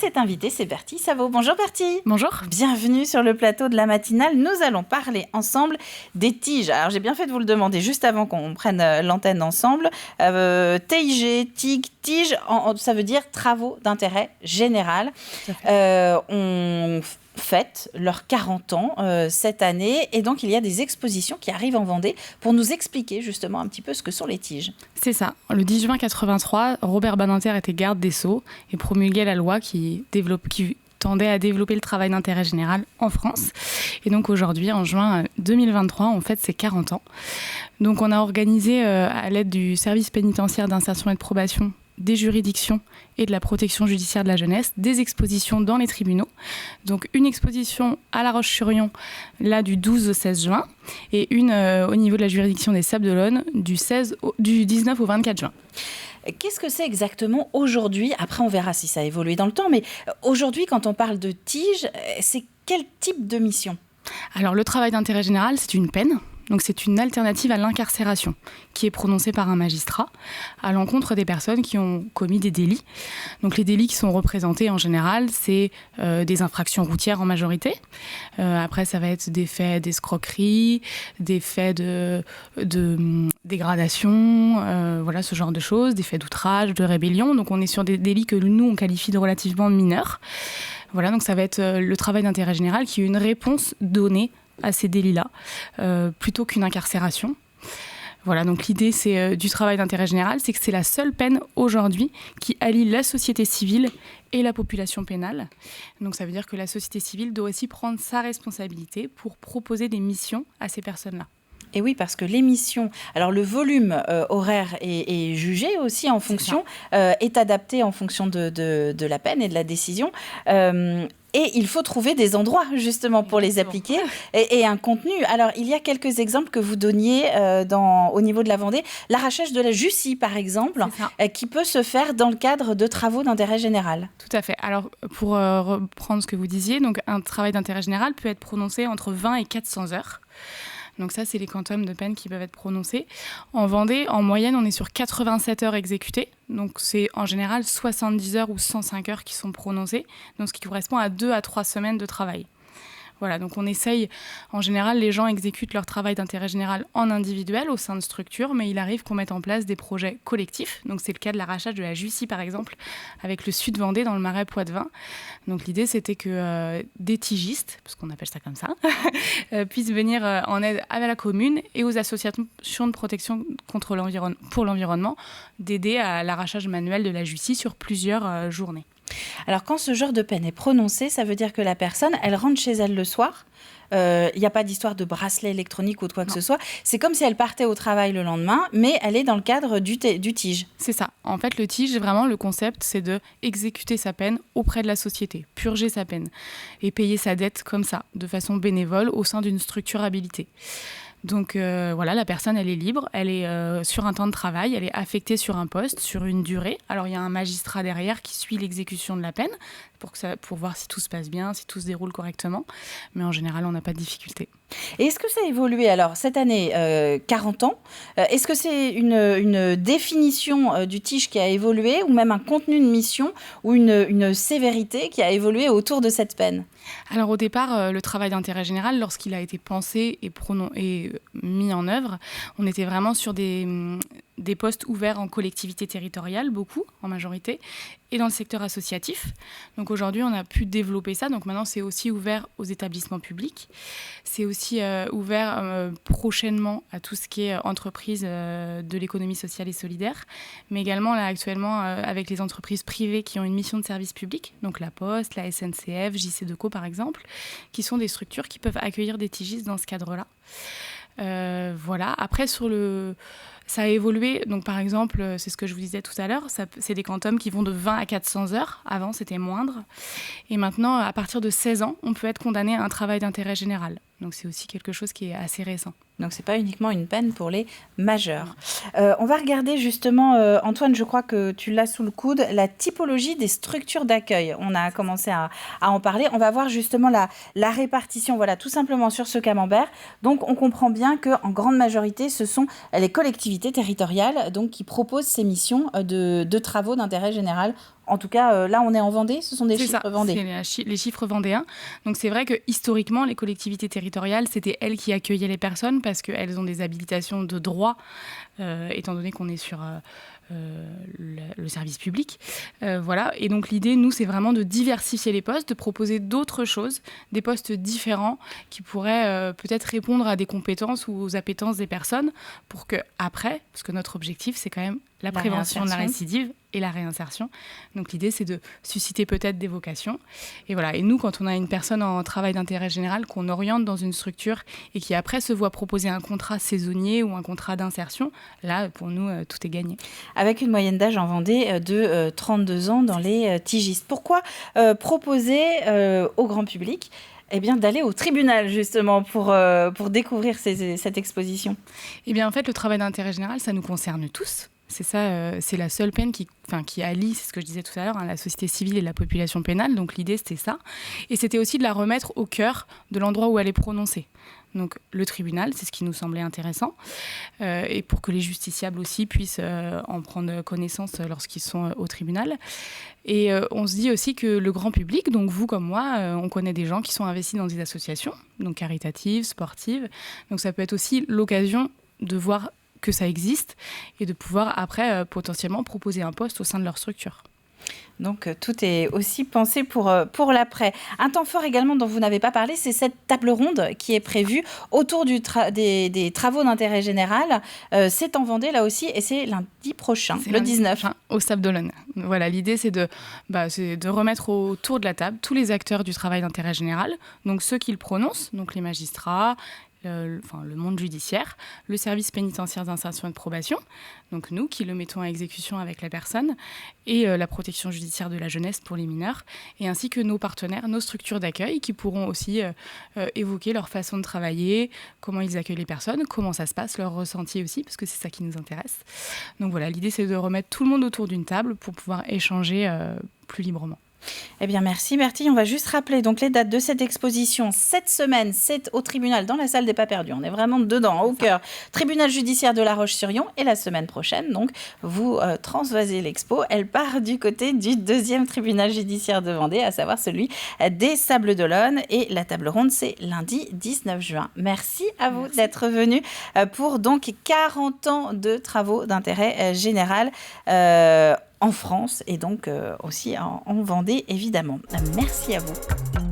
cet invité, c'est Bertie Savot. Bonjour Bertie. Bonjour. Bienvenue sur le plateau de la matinale. Nous allons parler ensemble des TIG. Alors j'ai bien fait de vous le demander juste avant qu'on prenne l'antenne ensemble. TIG, TIG, TIG, ça veut dire travaux d'intérêt général. On fête leurs 40 ans cette année et donc il y a des expositions qui arrivent en Vendée pour nous expliquer justement un petit peu ce que sont les TIG. C'est ça. Le 10 juin 83, Robert Badinter était garde des Sceaux et promulguait la loi qui tendait à développer le travail d'intérêt général en France. Et donc aujourd'hui, en juin 2023, on fête ses 40 ans. Donc on a organisé à l'aide du service pénitentiaire d'insertion et de probation, des juridictions et de la protection judiciaire de la jeunesse, des expositions dans les tribunaux. Donc une exposition à La Roche-sur-Yon, là du 12 au 16 juin, et une au niveau de la juridiction des Sables-d'Olonne du 19 au 24 juin. Qu'est-ce que c'est exactement aujourd'hui ? Après, on verra si ça a évolué dans le temps, mais aujourd'hui, quand on parle de TIG, c'est quel type de mission ? Alors, le travail d'intérêt général, c'est une peine. Donc, c'est une alternative à l'incarcération qui est prononcée par un magistrat à l'encontre des personnes qui ont commis des délits. Donc, les délits qui sont représentés en général, c'est des infractions routières en majorité. Après, ça va être des faits d'escroquerie, des faits de dégradation, voilà, ce genre de choses, des faits d'outrage, de rébellion. Donc, on est sur des délits que nous, on qualifie de relativement mineurs. Voilà, donc ça va être le travail d'intérêt général qui est une réponse donnée à ces délits-là, plutôt qu'une incarcération. Voilà, donc l'idée du travail d'intérêt général, c'est que c'est la seule peine aujourd'hui qui allie la société civile et la population pénale. Donc ça veut dire que la société civile doit aussi prendre sa responsabilité pour proposer des missions à ces personnes-là. Et oui, parce que l'émission, alors le volume horaire est jugé aussi en fonction, est adapté en fonction de la peine et de la décision. Et il faut trouver des endroits justement pour les appliquer et un contenu. Alors, il y a quelques exemples que vous donniez au niveau de la Vendée. L'arrachage de la Jussie, par exemple, qui peut se faire dans le cadre de travaux d'intérêt général. Tout à fait. Alors, pour reprendre ce que vous disiez, donc, un travail d'intérêt général peut être prononcé entre 20 et 400 heures. Donc ça, c'est les quantums de peine qui peuvent être prononcés. En Vendée, en moyenne, on est sur 87 heures exécutées. Donc c'est en général 70 heures ou 105 heures qui sont prononcées, donc ce qui correspond à 2 à 3 semaines de travail. Voilà, donc on essaye, en général, les gens exécutent leur travail d'intérêt général en individuel au sein de structures, mais il arrive qu'on mette en place des projets collectifs. Donc c'est le cas de l'arrachage de la Jussie, par exemple, avec le Sud-Vendée dans le Marais Poitevin. Donc l'idée, c'était que des tigistes, parce qu'on appelle ça comme ça, puissent venir en aide à la commune et aux associations de protection pour l'environnement, d'aider à l'arrachage manuel de la Jussie sur plusieurs journées. Alors, quand ce genre de peine est prononcé, ça veut dire que la personne, elle rentre chez elle le soir. Il n'y a pas d'histoire de bracelet électronique ou de quoi que ce soit. C'est comme si elle partait au travail le lendemain, mais elle est dans le cadre du TIG. C'est ça. En fait, le TIG, vraiment, le concept, c'est d'exécuter sa peine auprès de la société, purger sa peine et payer sa dette comme ça, de façon bénévole, au sein d'une structure habilitée. Donc voilà, la personne, elle est libre, elle est sur un temps de travail, elle est affectée sur un poste, sur une durée. Alors il y a un magistrat derrière qui suit l'exécution de la peine pour voir si tout se passe bien, si tout se déroule correctement. Mais en général, on n'a pas de difficulté. Et est-ce que ça a évolué ? Alors, cette année, 40 ans, est-ce que c'est une définition du TIG qui a évolué ou même un contenu de mission ou une sévérité qui a évolué autour de cette peine ? Alors au départ, le travail d'intérêt général, lorsqu'il a été pensé et mis en œuvre, on était vraiment sur des postes ouverts en collectivité territoriale, beaucoup, en majorité, et dans le secteur associatif. Donc aujourd'hui, on a pu développer ça. Donc maintenant, c'est aussi ouvert aux établissements publics. C'est aussi ouvert prochainement à tout ce qui est entreprise de l'économie sociale et solidaire, mais également là actuellement avec les entreprises privées qui ont une mission de service public, donc la Poste, la SNCF, JCDecaux par exemple, qui sont des structures qui peuvent accueillir des tigistes dans ce cadre-là. Voilà. Après, ça a évolué. Donc, par exemple, c'est ce que je vous disais tout à l'heure, c'est des quantums qui vont de 20 à 400 heures. Avant, c'était moindre. Et maintenant, à partir de 16 ans, on peut être condamné à un travail d'intérêt général. Donc, c'est aussi quelque chose qui est assez récent. Donc, ce n'est pas uniquement une peine pour les majeurs. On va regarder justement, Antoine, je crois que tu l'as sous le coude, la typologie des structures d'accueil. On a commencé à en parler. On va voir justement la répartition, voilà, tout simplement sur ce camembert. Donc, on comprend bien qu'en grande majorité, ce sont les collectivités territoriales donc, qui proposent ces missions de travaux d'intérêt général En tout cas, là, on est en Vendée, ce sont des chiffres vendéens. C'est les chiffres vendéens. Donc, c'est vrai que historiquement, les collectivités territoriales, c'était elles qui accueillaient les personnes parce qu'elles ont des habilitations de droit, étant donné qu'on est sur le service public. Voilà. Et donc, l'idée, nous, c'est vraiment de diversifier les postes, de proposer d'autres choses, des postes différents qui pourraient peut-être répondre à des compétences ou aux appétences des personnes pour qu'après, parce que notre objectif, c'est quand même la prévention de la récidive et la réinsertion. Donc l'idée, c'est de susciter peut-être des vocations. Et voilà. Et nous, quand on a une personne en travail d'intérêt général qu'on oriente dans une structure et qui après se voit proposer un contrat saisonnier ou un contrat d'insertion, là, pour nous, tout est gagné. Avec une moyenne d'âge en Vendée de 32 ans dans les TIGIS. Pourquoi proposer au grand public d'aller au tribunal, justement, pour découvrir cette exposition? En fait, le travail d'intérêt général, ça nous concerne tous. C'est ça, c'est la seule peine qui allie, c'est ce que je disais tout à l'heure, la société civile et la population pénale. Donc l'idée, c'était ça. Et c'était aussi de la remettre au cœur de l'endroit où elle est prononcée. Donc le tribunal, c'est ce qui nous semblait intéressant. Et pour que les justiciables aussi puissent en prendre connaissance lorsqu'ils sont au tribunal. Et on se dit aussi que le grand public, donc vous comme moi, on connaît des gens qui sont investis dans des associations, donc caritatives, sportives. Donc ça peut être aussi l'occasion de voir que ça existe et de pouvoir après potentiellement proposer un poste au sein de leur structure. Donc tout est aussi pensé pour l'après. Un temps fort également dont vous n'avez pas parlé, c'est cette table ronde qui est prévue autour des travaux d'intérêt général. C'est en Vendée là aussi et c'est lundi prochain, le 19. Au Sable d'Olonne. Voilà, l'idée c'est de remettre autour de la table tous les acteurs du travail d'intérêt général, donc ceux qui le prononcent, donc les magistrats, le monde judiciaire, le service pénitentiaire d'insertion et de probation, donc nous qui le mettons à exécution avec la personne, et la protection judiciaire de la jeunesse pour les mineurs, et ainsi que nos partenaires, nos structures d'accueil qui pourront aussi évoquer leur façon de travailler, comment ils accueillent les personnes, comment ça se passe, leur ressenti aussi, parce que c'est ça qui nous intéresse. Donc voilà, l'idée c'est de remettre tout le monde autour d'une table pour pouvoir échanger plus librement. Merci Bertille. On va juste rappeler donc les dates de cette exposition. Cette semaine, c'est au tribunal dans la salle des Pas Perdus. On est vraiment dedans, au cœur. Tribunal judiciaire de La Roche-sur-Yon. Et la semaine prochaine, donc, vous transvasez l'expo. Elle part du côté du deuxième tribunal judiciaire de Vendée, à savoir celui des Sables d'Olonne. Et la table ronde, c'est lundi 19 juin. Merci à vous d'être venus pour donc 40 ans de travaux d'intérêt général en France et donc aussi en Vendée, évidemment. Merci à vous.